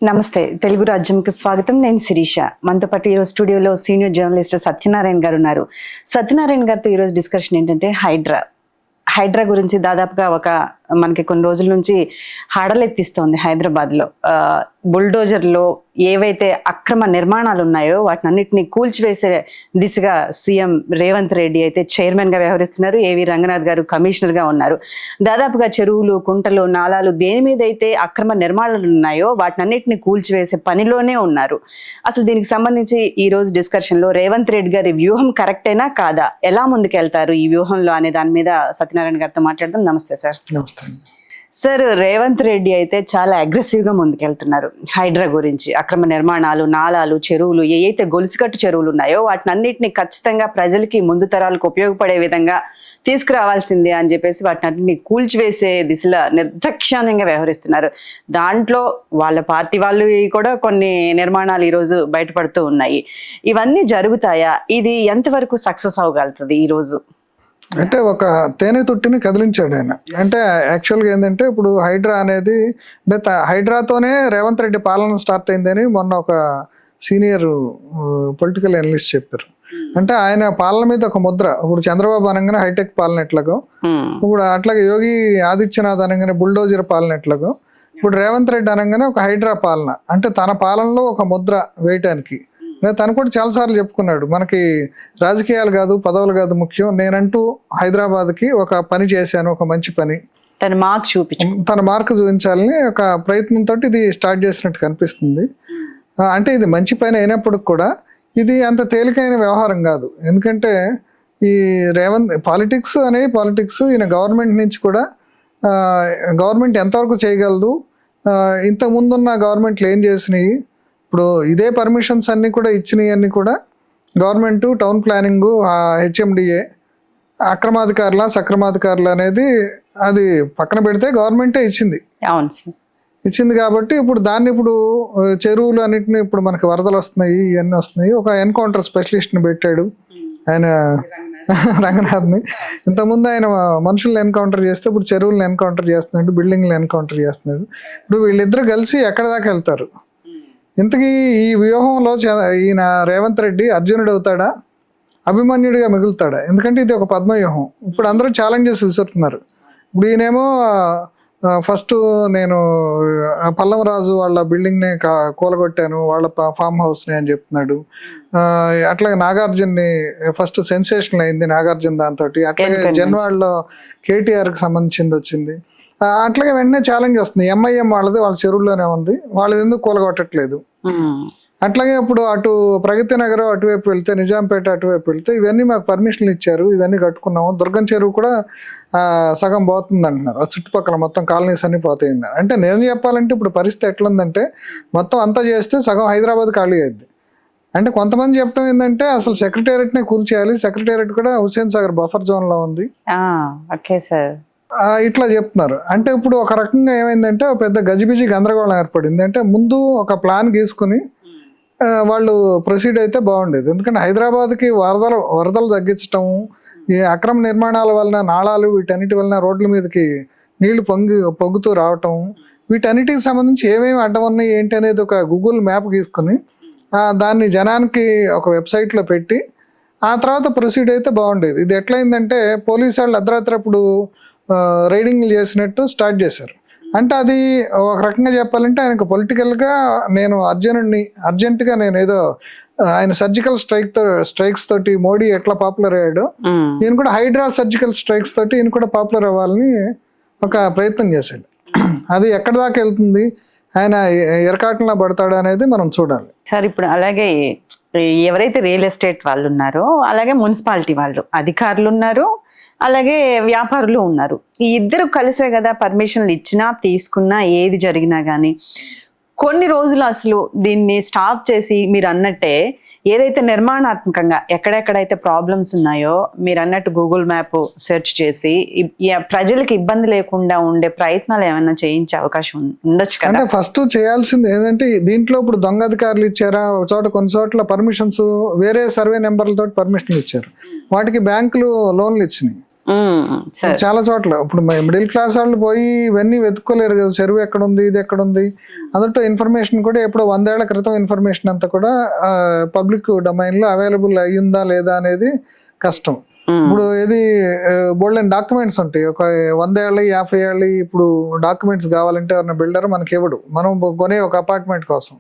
నమస్తే, తెలుగు రాజ్యంకి స్వాగతం. నేను శిరీష. మనతో పాటు ఈరోజు స్టూడియోలో సీనియర్ జర్నలిస్ట్ సత్యనారాయణ గారు ఉన్నారు. సత్యనారాయణ గారితో ఈరోజు డిస్కషన్ ఏంటంటే హైడ్రా గురించి దాదాపుగా మనకి కొన్ని రోజుల నుంచి హడలెత్తిస్తోంది హైదరాబాద్లో. బుల్డోజర్లో ఏవైతే అక్రమ నిర్మాణాలు ఉన్నాయో వాటిని అన్నింటినీ కూల్చివేసే దిశగా సీఎం రేవంత్ రెడ్డి అయితే చైర్మన్గా వ్యవహరిస్తున్నారు. ఏవి రంగనాథ్ గారు కమిషనర్గా ఉన్నారు. దాదాపుగా చెరువులు, కుంటలు, నాలాలు దేని మీద అయితే అక్రమ నిర్మాణాలు ఉన్నాయో వాటిని అన్నింటినీ కూల్చివేసే పనిలోనే ఉన్నారు. అసలు దీనికి సంబంధించి ఈ రోజు డిస్కషన్లో రేవంత్ రెడ్డి గారి వ్యూహం కరెక్టేనా కాదా, ఎలా ముందుకెళ్తారు ఈ వ్యూహంలో అనే దాని మీద సత్యనారాయణ గారితో మాట్లాడదాం. నమస్తే సార్. నమస్తే సార్, రేవంత్ రెడ్డి అయితే చాలా అగ్రెసివ్గా ముందుకెళ్తున్నారు. హైడ్రా గురించి అక్రమ నిర్మాణాలు, నాలాలు, చెరువులు, ఏవైతే గొలుసుకట్టు చెరువులు ఉన్నాయో వాటిని అన్నింటినీ ఖచ్చితంగా ప్రజలకి, ముందు తరాలకు ఉపయోగపడే విధంగా తీసుకురావాల్సిందే అని చెప్పేసి వాటిని అన్నింటినీ కూల్చివేసే దిశలో నిర్దాక్షిణ్యంగా వ్యవహరిస్తున్నారు. దాంట్లో వాళ్ళ పార్టీ వాళ్ళు కూడా కొన్ని నిర్మాణాలు ఈరోజు బయటపడుతూ ఉన్నాయి. ఇవన్నీ జరుగుతాయా? ఇది ఎంతవరకు సక్సెస్ అవ్వగలుగుతుంది ఈరోజు? అంటే ఒక తేనె తుట్టిని కదిలించాడు ఆయన. అంటే యాక్చువల్గా ఏంటంటే ఇప్పుడు హైడ్రా అనేది అంటే హైడ్రాతోనే రేవంత్ రెడ్డి పాలన స్టార్ట్ అయిందని మొన్న ఒక సీనియర్ పొలిటికల్ అనలిస్ట్ చెప్పారు. అంటే ఆయన పాలన మీద ఒక ముద్ర. ఇప్పుడు చంద్రబాబు అనగానే హైటెక్ పాలన ఎట్లాగో, ఇప్పుడు అట్లాగే యోగి ఆదిత్యనాథ్ అనగానే బుల్డోజర్ పాలన ఎట్లాగో, ఇప్పుడు రేవంత్ రెడ్డి అనగానే ఒక హైడ్రా పాలన. అంటే తన పాలనలో ఒక ముద్ర వేయటానికి తను కూడా చాలాసార్లు చెప్పుకున్నాడు, మనకి రాజకీయాలు కాదు, పదవులు కాదు ముఖ్యం, నేనంటూ హైదరాబాద్కి ఒక పని చేశాను, ఒక మంచి పని, తన మార్క్ చూపించాలని ఒక ప్రయత్నంతో ఇది స్టార్ట్ చేసినట్టు కనిపిస్తుంది. అంటే ఇది మంచి పని అయినప్పటికి కూడా ఇది అంత తేలికైన వ్యవహారం కాదు. ఎందుకంటే ఈ పాలిటిక్స్ ఈయన గవర్నమెంట్ నుంచి కూడా గవర్నమెంట్ ఎంతవరకు చేయగలదు, ఇంతకుముందున్న గవర్నమెంట్లు ఏం చేసినాయి, ఇప్పుడు ఇదే పర్మిషన్స్ అన్నీ కూడా ఇచ్చినవి అన్నీ కూడా గవర్నమెంట్, టౌన్ ప్లానింగ్, హెచ్ఎండిఏ అక్రమాధికారుల సక్రమాధికారులు అనేది అది పక్కన పెడితే గవర్నమెంటే ఇచ్చింది. కాబట్టి ఇప్పుడు దాన్ని చెరువులు అన్నింటినీ ఇప్పుడు మనకి వరదలు వస్తున్నాయి, ఇవన్నీ వస్తున్నాయి. ఒక ఎన్కౌంటర్ స్పెషలిస్ట్ని పెట్టాడు ఆయన, రంగనాథ్ని. ఇంతకుముందు ఆయన మనుషుల్ని ఎన్కౌంటర్ చేస్తే ఇప్పుడు చెరువులను ఎన్కౌంటర్ చేస్తున్నాడు, బిల్డింగ్లు ఎన్కౌంటర్ చేస్తున్నాడు. ఇప్పుడు వీళ్ళిద్దరు కలిసి ఎక్కడి దాకా వెళ్తారు? ఇంతకీ ఈ వ్యూహంలో ఈయన రేవంత్ రెడ్డి అర్జునుడు అవుతాడా, అభిమన్యుడిగా మిగులుతాడా? ఎందుకంటే ఇది ఒక పద్మవ్యూహం. ఇప్పుడు అందరూ ఛాలెంజెస్ విసురుతున్నారు. ఇప్పుడు ఈయనేమో ఫస్ట్ నేను పల్లవరాజు వాళ్ళ బిల్డింగ్ని కూలగొట్టాను, వాళ్ళ ఫామ్ హౌస్ని అని చెప్తున్నాడు. అట్లాగే నాగార్జున్ని ఫస్ట్ సెన్సేషన్ అయింది నాగార్జున దాంతో. అట్లాగే జన్వాడలో కేటీఆర్కి సంబంధించింది వచ్చింది. అట్లాగే వెంటనే ఛాలెంజ్ వస్తుంది, ఎంఐఎం వాళ్ళది వాళ్ళ చెరువుల్లోనే ఉంది, వాళ్ళది ఎందుకు కూలగొట్టట్లేదు. అట్లాగే ఇప్పుడు అటు ప్రగతి నగరం అటువైపు వెళ్తే, నిజాంపేట అటువైపు వెళ్తే ఇవన్నీ మాకు పర్మిషన్లు ఇచ్చారు, ఇవన్నీ కట్టుకున్నాము, దుర్గం చెరువు కూడా సగం పోతుంది అంటున్నారు, ఆ చుట్టుపక్కల మొత్తం కాలనీస్ అన్ని పోతాయి అన్నారు. అంటే నేను చెప్పాలంటే ఇప్పుడు పరిస్థితి ఎట్లుందంటే మొత్తం అంతా చేస్తే సగం హైదరాబాద్ ఖాళీ అయింది. అంటే కొంతమంది చెప్పడం ఏంటంటే అసలు సెక్రటేరియట్నే కూల్చేయాలి, సెక్రటేరియట్ కూడా హుస్సేన్ సాగర్ బఫర్ జోన్లో ఉంది, ఇట్లా చెప్తున్నారు. అంటే ఇప్పుడు ఒక రకంగా ఏమైందంటే పెద్ద గజిబిజి గందరగోళం ఏర్పడింది. అంటే ముందు ఒక ప్లాన్ గీసుకుని వాళ్ళు ప్రొసీడ్ అయితే బాగుండేది. ఎందుకంటే హైదరాబాద్కి వరదలు తగ్గించటం, ఈ అక్రమ నిర్మాణాల వలన, నాళాలు, వీటన్నిటి వలన రోడ్ల మీదకి నీళ్లు పొంగుతూ రావటం, వీటన్నిటికి సంబంధించి ఏమేమి అడ్డం ఉన్నాయి ఏంటి అనేది ఒక గూగుల్ మ్యాప్ గీసుకుని దాన్ని జనానికి ఒక వెబ్సైట్లో పెట్టి ఆ తర్వాత ప్రొసీడ్ అయితే బాగుండేది. ఇది ఎట్లయిందంటే పోలీసు వాళ్ళు అర్ధరాత్రప్పుడు రైడింగ్లు చేసినట్టు స్టార్ట్ చేశారు. అంటే అది ఒక రకంగా చెప్పాలంటే ఆయనకు పొలిటికల్గా నేను అర్జెంటుగా నేను ఏదో ఆయన సర్జికల్ స్ట్రైక్స్ తోటి మోడీ ఎట్లా పాపులర్ అయ్యాడో ఈయన కూడా హైడ్రా సర్జికల్ స్ట్రైక్స్ తోటి ఈయన కూడా పాపులర్ అవ్వాలని ఒక ప్రయత్నం చేశాడు. అది ఎక్కడి దాకా వెళ్తుంది, ఆయన ఎరకాటంలో పడతాడు అనేది మనం చూడాలి. సార్, ఇప్పుడు అలాగే ఎవరైతే రియల్ ఎస్టేట్ వాళ్ళు ఉన్నారో, అలాగే మున్సిపాలిటీ వాళ్ళు అధికారులు ఉన్నారు, అలాగే వ్యాపారులు ఉన్నారు. ఈ ఇద్దరు కలిసే కదా పర్మిషన్లు ఇచ్చినా తీసుకున్నా ఏది జరిగినా కానీ కొన్ని రోజులు అసలు దీన్ని స్టాప్ చేసి మీరు అన్నట్టే ఏదైతే నిర్మాణాత్మకంగా ఎక్కడెక్కడైతే ప్రాబ్లమ్స్ ఉన్నాయో మీరు అన్నట్టు గూగుల్ మ్యాప్ సెర్చ్ చేసి ప్రజలకు ఇబ్బంది లేకుండా ఉండే ప్రయత్నాలు ఏమైనా చేయించే అవకాశం ఉండొచ్చు కదా? ఫస్ట్ చేయాల్సింది ఏంటంటే దీంట్లో ఇప్పుడు దొంగ అధికారులు ఇచ్చారా, ఒక చోట కొన్ని చోట్ల పర్మిషన్స్ వేరే సర్వే నెంబర్లతో పర్మిషన్లు ఇచ్చారు, వాటికి బ్యాంకులు లోన్లు ఇచ్చినాయి. సార్ చాలా చోట్ల ఇప్పుడు మిడిల్ క్లాస్ వాళ్ళు పోయి ఇవన్నీ వెతుక్కోలేరు కదా, చెరువు ఎక్కడ ఉంది, ఇది ఎక్కడ ఉంది, అదొట్టు ఇన్ఫర్మేషన్ కూడా ఎప్పుడో 100 ఏళ్ల క్రితం ఇన్ఫర్మేషన్ అంతా కూడా పబ్లిక్ డొమైన్ లో అవైలబుల్ అయ్యిందా లేదా అనేది కష్టం. ఇప్పుడు ఏది బోల్డెన్ డాక్యుమెంట్స్ ఉంటాయి, ఒక 100 ఏళ్ళ 50 ఏళ్ళ ఇప్పుడు డాక్యుమెంట్స్ కావాలంటే ఎవరైనా బిల్డర్ మనకి ఇవ్వడు, మనం కొనే ఒక అపార్ట్మెంట్ కోసం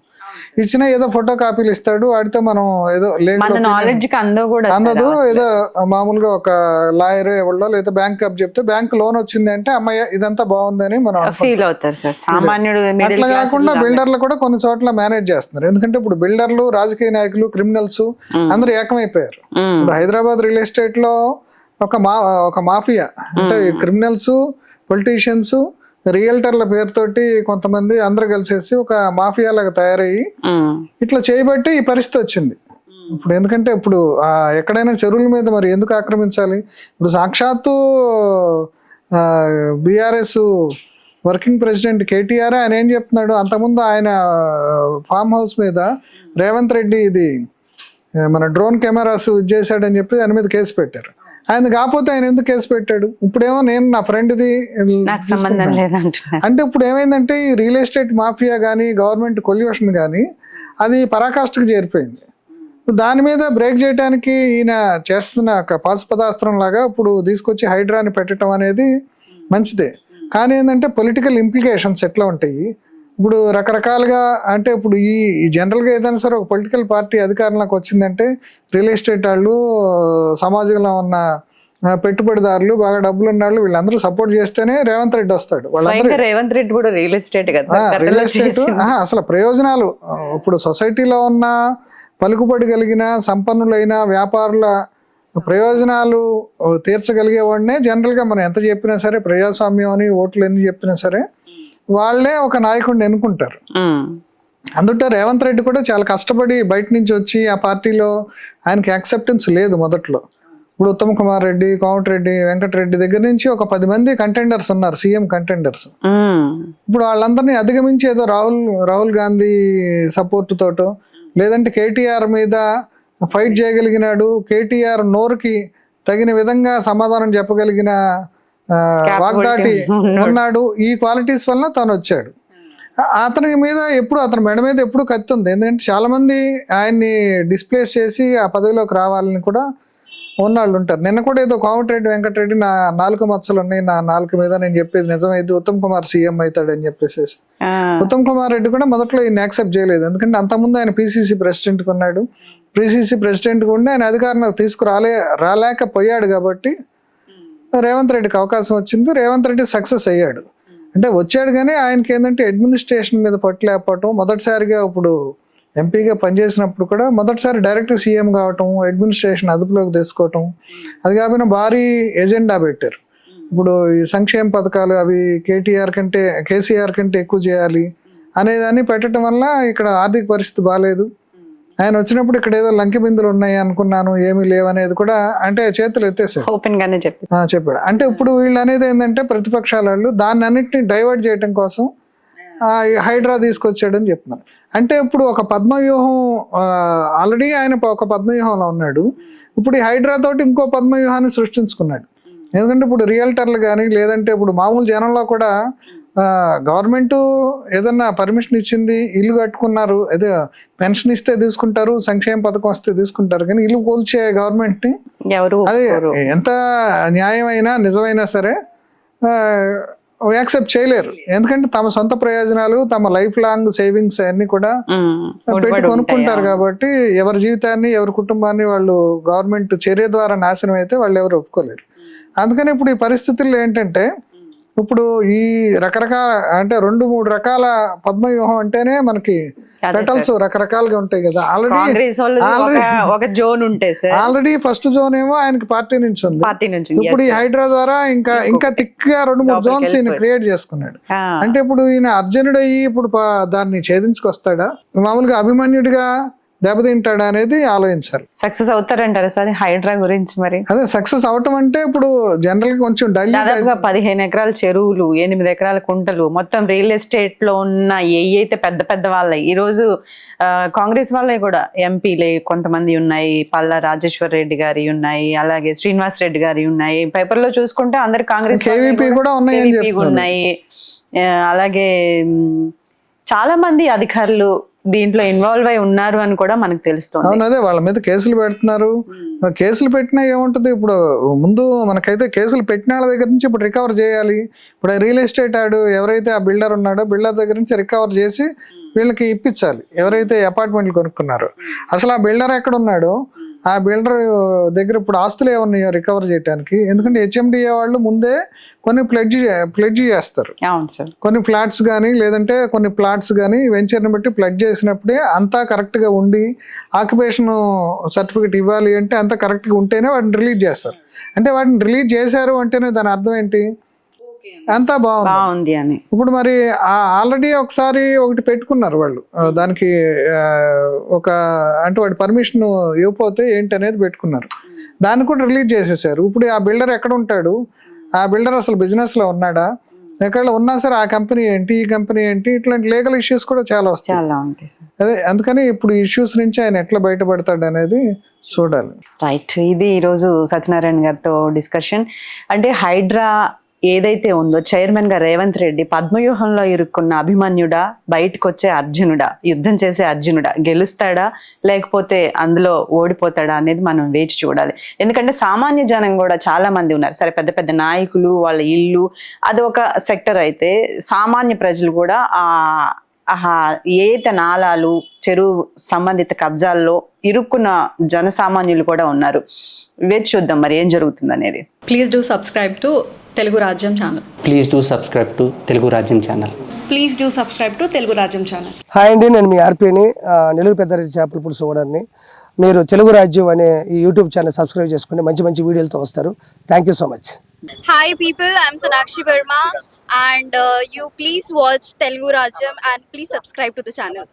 ఇచ్చిన ఏదో ఫోటో కాపీలు ఇస్తాడు, వాడితే మనం ఏదో నాలెడ్జ్ అందదు, ఏదో మామూలుగా ఒక లాయర్ ఎవడో లేదా బ్యాంక్ అప్ చెప్తే బ్యాంక్ లోన్ వచ్చింది అంటే అమ్మాయి ఇదంతా బాగుందని మనం ఫీల్ అవుతారు సార్ సామాన్యుడు. అట్లా కాకుండా బిల్డర్లు కూడా కొన్ని చోట్ల మేనేజ్ చేస్తున్నారు, ఎందుకంటే ఇప్పుడు బిల్డర్లు, రాజకీయ నాయకులు, క్రిమినల్స్ అందరూ ఏకమైపోయారు. ఇప్పుడు హైదరాబాద్ రియల్ ఎస్టేట్ లో ఒక మాఫియా అంటే క్రిమినల్స్, పొలిటీషియన్స్, రియల్టర్ల పేరుతోటి కొంతమంది అందరూ కలిసేసి ఒక మాఫియా లాగా తయారయ్యి ఇట్లా చేయబట్టి ఈ పరిస్థితి వచ్చింది. ఇప్పుడు ఎందుకంటే ఇప్పుడు ఎక్కడైనా చెరువుల మీద మరి ఎందుకు ఆక్రమించాలి? ఇప్పుడు సాక్షాత్తు బీఆర్ఎస్ వర్కింగ్ ప్రెసిడెంట్ కేటీఆర్ ఆయన ఏం చెప్తున్నాడు, అంతకుముందు ఆయన ఫామ్ హౌస్ మీద రేవంత్ రెడ్డి ఇది మన డ్రోన్ కెమెరాస్ చేశాడని చెప్పి దాని మీద కేసు పెట్టారు. ఆయన కాకపోతే ఆయన ఎందుకు కేసు పెట్టాడు? ఇప్పుడేమో నేను నా ఫ్రెండ్ది సంబంధం లేదంటున్నారు. అంటే ఇప్పుడు ఏమైందంటే ఈ రియల్ ఎస్టేట్ మాఫియా కానీ గవర్నమెంట్ కొల్యూషన్ కానీ అది పరాకాష్ఠకు చేరిపోయింది. దాని మీద బ్రేక్ చేయడానికి ఈయన చేస్తున్న ఒక పాశుపతాస్త్రం లాగా ఇప్పుడు తీసుకొచ్చి హైడ్రాని పెట్టడం అనేది మంచిదే, కానీ ఏంటంటే పొలిటికల్ ఇంప్లికేషన్స్ ఎట్లా ఉంటాయి ఇప్పుడు రకరకాలుగా. అంటే ఇప్పుడు ఈ జనరల్గా ఏదైనా సరే ఒక పొలిటికల్ పార్టీ అధికారంలోకి వచ్చిందంటే రియల్ ఎస్టేట్ వాళ్ళు, సమాజంలో ఉన్న పెట్టుబడిదారులు, బాగా డబ్బులు ఉన్న వాళ్ళు వీళ్ళందరూ సపోర్ట్ చేస్తేనే రేవంత్ రెడ్డి వస్తాడు. రేవంత్ రెడ్డి కూడా రియల్ ఎస్టేట్ కదా, రియల్ ఎస్టేట్ అసలు ప్రయోజనాలు ఇప్పుడు సొసైటీలో ఉన్న పలుకుబడి కలిగిన సంపన్నులైన వ్యాపారుల ప్రయోజనాలు తీర్చగలిగే వాడినే జనరల్గా మనం ఎంత చెప్పినా సరే, ప్రజాస్వామ్యం అని ఓట్లు ఎన్ని చెప్పినా సరే వాళ్ళే ఒక నాయకుడిని ఎన్నుకుంటారు. అందుకే రేవంత్ రెడ్డి కూడా చాలా కష్టపడి బయట నుంచి వచ్చి ఆ పార్టీలో ఆయనకి యాక్సెప్టెన్స్ లేదు మొదట్లో. ఇప్పుడు ఉత్తమ్ కుమార్ రెడ్డి, కోమటిరెడ్డి వెంకటరెడ్డి దగ్గర నుంచి ఒక 10 మంది కంటెండర్స్ ఉన్నారు, సీఎం కంటెండర్స్. ఇప్పుడు వాళ్ళందరినీ అధిగమించి ఏదో రాహుల్ గాంధీ సపోర్ట్ తోటో లేదంటే కేటీఆర్ మీద ఫైట్ చేయగలిగినాడు, కేటీఆర్ నోరుకి తగిన విధంగా సమాధానం చెప్పగలిగిన వాగ్దాటి ఉన్నాడు, ఈ క్వాలిటీస్ వల్ల తను వచ్చాడు. అతని మీద ఎప్పుడు అతని మెడ మీద ఎప్పుడు కత్తి ఉంది, ఎందుకంటే చాలా మంది ఆయన్ని డిస్ప్లేస్ చేసి ఆ పదవిలోకి రావాలని కూడా ఉన్నాళ్ళు ఉంటారు. నిన్న కూడా ఏదో కోమటిరెడ్డి వెంకటరెడ్డి నా 4 మచ్చలు ఉన్నాయి, నా 4 మీద నేను చెప్పేది నిజమైంది, ఉత్తమ్ కుమార్ సీఎం అవుతాడని చెప్పేసి. ఉత్తమ్ కుమార్ రెడ్డి కూడా మొదట్లో ఈయన యాక్సెప్ట్ చేయలేదు, ఎందుకంటే అంతకుముందు ఆయన పిసిసి ప్రెసిడెంట్గా ఉన్నాడు, పిసిసి ప్రెసిడెంట్గా ఉండి ఆయన అధికారంలోకి రాలేకపోయాడు కాబట్టి రేవంత్ రెడ్డికి అవకాశం వచ్చింది. రేవంత్ రెడ్డి సక్సెస్ అయ్యాడు, అంటే వచ్చాడు, కానీ ఆయనకి ఏంటంటే అడ్మినిస్ట్రేషన్ మీద పట్టలేకపోవటం, మొదటిసారిగా ఇప్పుడు ఎంపీగా పనిచేసినప్పుడు కూడా మొదటిసారి డైరెక్ట్ సీఎం కావటం, అడ్మినిస్ట్రేషన్ అదుపులోకి తీసుకోవటం, అది కాకుండా భారీ ఎజెండా పెట్టారు. ఇప్పుడు ఈ సంక్షేమ పథకాలు అవి కేసీఆర్ కంటే ఎక్కువ చేయాలి అనేదాన్ని పెట్టడం వల్ల ఇక్కడ ఆర్థిక పరిస్థితి బాగాలేదు. ఆయన వచ్చినప్పుడు ఇక్కడ ఏదో లంకె బిందులు ఉన్నాయి అనుకున్నాను, ఏమీ లేవనేది కూడా అంటే చేతులు ఎత్తేసారు, ఓపెన్ గానే చెప్పాడు. అంటే ఇప్పుడు వీళ్ళు అనేది ఏంటంటే ప్రతిపక్షాల వాళ్ళు దాన్ని అన్నింటినీ డైవర్ట్ చేయడం కోసం హైడ్రా తీసుకొచ్చాడని చెప్తున్నారు. అంటే ఇప్పుడు ఒక పద్మవ్యూహం ఆల్రెడీ ఆయన ఒక పద్మవ్యూహంలో ఉన్నాడు, ఇప్పుడు ఈ హైడ్రా తోటి ఇంకో పద్మవ్యూహాన్ని సృష్టించుకున్నాడు. ఎందుకంటే ఇప్పుడు రియల్టర్లు కానీ లేదంటే ఇప్పుడు మామూలు జనంలో కూడా గవర్నమెంట్ ఏదన్నా పర్మిషన్ ఇచ్చింది, ఇల్లు కట్టుకున్నారు, అదే పెన్షన్ ఇస్తే తీసుకుంటారు, సంక్షేమ పథకం వస్తే తీసుకుంటారు, కానీ ఇల్లు కూల్చే గవర్నమెంట్ ని అది ఎంత న్యాయమైనా నిజమైనా సరే యాక్సెప్ట్ చేయలేరు. ఎందుకంటే తమ సొంత ప్రయోజనాలు, తమ లైఫ్ లాంగ్ సేవింగ్స్ అన్ని కూడా పెట్టి కొనుక్కుంటారు కాబట్టి ఎవరి జీవితాన్ని, ఎవరి కుటుంబాన్ని వాళ్ళు గవర్నమెంట్ చర్య ద్వారా నాశనం అయితే వాళ్ళు ఎవరు ఒప్పుకోలేరు. అందుకని ఇప్పుడు ఈ పరిస్థితుల్లో ఏంటంటే ఇప్పుడు ఈ రకరకాల అంటే 2-3 రకాల పద్మవ్యూహం అంటేనే మనకి పెటల్స్ రకరకాలుగా ఉంటాయి కదా. ఆల్రెడీ ఫస్ట్ జోన్ ఏమో ఆయనకి పార్టీ నుంచి ఉంది, ఇప్పుడు ఈ హైడ్రా ద్వారా ఇంకా థిక్గా 2-3 జోన్స్ ఈయన క్రియేట్ చేసుకున్నాడు. అంటే ఇప్పుడు ఈయన అర్జునుడు అయ్యి ఇప్పుడు దాన్ని ఛేదించుకొస్తాడా? మామూలుగా అభిమన్యుడిగా దెబ్బతింటాడా అనేది ఆలోచించాలి. సక్సెస్ అవుతారంటారా సార్ హైడ్రా గురించి? మరి అదే సక్సెస్ అవటం అంటే ఇప్పుడు జనరల్ గా కొంచెం దాదాపుగా 15 ఎకరాల చెరువులు, 8 ఎకరాల కుంటలు, మొత్తం రియల్ ఎస్టేట్ లో ఉన్న అయితే పెద్ద పెద్ద వాళ్ళే ఈ రోజు కాంగ్రెస్ వాళ్ళే కూడా ఎంపీలే కొంతమంది ఉన్నాయి. పల్లా రాజేశ్వర్ రెడ్డి గారి ఉన్నాయి, అలాగే శ్రీనివాస్ రెడ్డి గారి ఉన్నాయి. పేపర్ లో చూసుకుంటే అందరు కాంగ్రెస్ కేవీపీ కూడా ఉన్నాయి. అలాగే చాలా మంది అధికారులు దీంట్లో ఇన్వాల్వ్ అయి ఉన్నారు అని కూడా మనకు తెలుస్తుంది. అవును, అదే వాళ్ళ మీద కేసులు పెడుతున్నారు. కేసులు పెట్టినా ఏముంటది, ఇప్పుడు ముందు మనకైతే కేసులు పెట్టిన వాళ్ళ దగ్గర నుంచి ఇప్పుడు రికవర్ చేయాలి. ఇప్పుడు రియల్ ఎస్టేట్ ఆడు ఎవరైతే ఆ బిల్డర్ ఉన్నాడో బిల్డర్ దగ్గర నుంచి రికవర్ చేసి వీళ్ళకి ఇప్పించాలి. ఎవరైతే అపార్ట్మెంట్లు కొనుక్కున్నారో అసలు ఆ బిల్డర్ ఎక్కడ ఉన్నాడో ఆ బిల్డర్ దగ్గర ఇప్పుడు ఆస్తులు ఏమన్నాయో రికవర్ చేయడానికి. ఎందుకంటే హెచ్ఎండిఏ వాళ్ళు ముందే కొన్ని ప్లెడ్జ్ చేస్తారు. అవును సార్. కొన్ని ఫ్లాట్స్ కానీ లేదంటే కొన్ని ప్లాట్స్ కానీ వెంచర్ని బట్టి ప్లెడ్జ్ చేసినప్పుడే అంతా కరెక్ట్గా ఉండి ఆక్యుపేషన్ సర్టిఫికేట్ ఇవ్వాలి అంటే అంతా కరెక్ట్గా ఉంటేనే వాటిని రిలీజ్ చేస్తారు. అంటే వాటిని రిలీజ్ చేశారు అంటేనే దాని అర్థం ఏంటి, అంతా బాగుంది అని. ఇప్పుడు మరి ఆల్రెడీ ఒకసారి ఒకటి పెట్టుకున్నారు వాళ్ళు, దానికి ఒక అంటే వాడి పర్మిషన్ ఇవ్వకపోతే ఏంటి అనేది పెట్టుకున్నారు. దాన్ని కూడా రిలీజ్ చేసేసారు. ఇప్పుడు ఆ బిల్డర్ ఎక్కడ ఉంటాడు, ఆ బిల్డర్ అసలు బిజినెస్ లో ఉన్నాడా, ఎక్కడ ఉన్నా సరే ఆ కంపెనీ ఏంటి, ఈ కంపెనీ ఏంటి, ఇట్లాంటి లీగల్ ఇష్యూస్ కూడా చాలా వస్తాయి. అదే అందుకని ఇప్పుడు ఇష్యూస్ నుంచి ఆయన ఎట్లా బయటపడతాడు అనేది చూడాలి. రైట్, ఇది ఈరోజు సత్యనారాయణ గారితో డిస్కషన్. అంటే హైడ్రా ఏదైతే ఉందో చైర్మన్ గా రేవంత్ రెడ్డి పద్మవ్యూహంలో ఇరుక్కున్న అభిమన్యుడా, బయటకు వచ్చే అర్జునుడా, యుద్ధం చేసే అర్జునుడా, గెలుస్తాడా లేకపోతే అందులో ఓడిపోతాడా అనేది మనం వేచి చూడాలి. ఎందుకంటే సామాన్య జనం కూడా చాలా మంది ఉన్నారు. సరే పెద్ద పెద్ద నాయకులు వాళ్ళ ఇల్లు అది ఒక సెక్టర్ అయితే, సామాన్య ప్రజలు కూడా ఏత నాలాలు, చెరువు సంబంధిత కబ్జాల్లో ఇరుక్కున్న జనసామాన్యులు కూడా ఉన్నారు. వేచి చూద్దాం మరి ఏం జరుగుతుంది అనేది. Please do subscribe to Telugu Rajyam channel. Please do subscribe to Telugu Rajyam channel. Please do subscribe to Telugu Rajyam channel. Hi అండి, నేను మీ ఆర్పీని, నెల్లూరు పెద్దారెడ్డి చేపల పులుసు ఓనర్ని. మీరు తెలుగు రాజ్యం అనే ఈ యూట్యూబ్ ఛానల్ సబ్స్క్రైబ్ చేసుకుని మంచి మంచి వీడియోలతో వస్తారు. Thank you so much. Hi people, I'm Sonakshi Verma and you please watch Telugu Rajyam and please subscribe to the channel.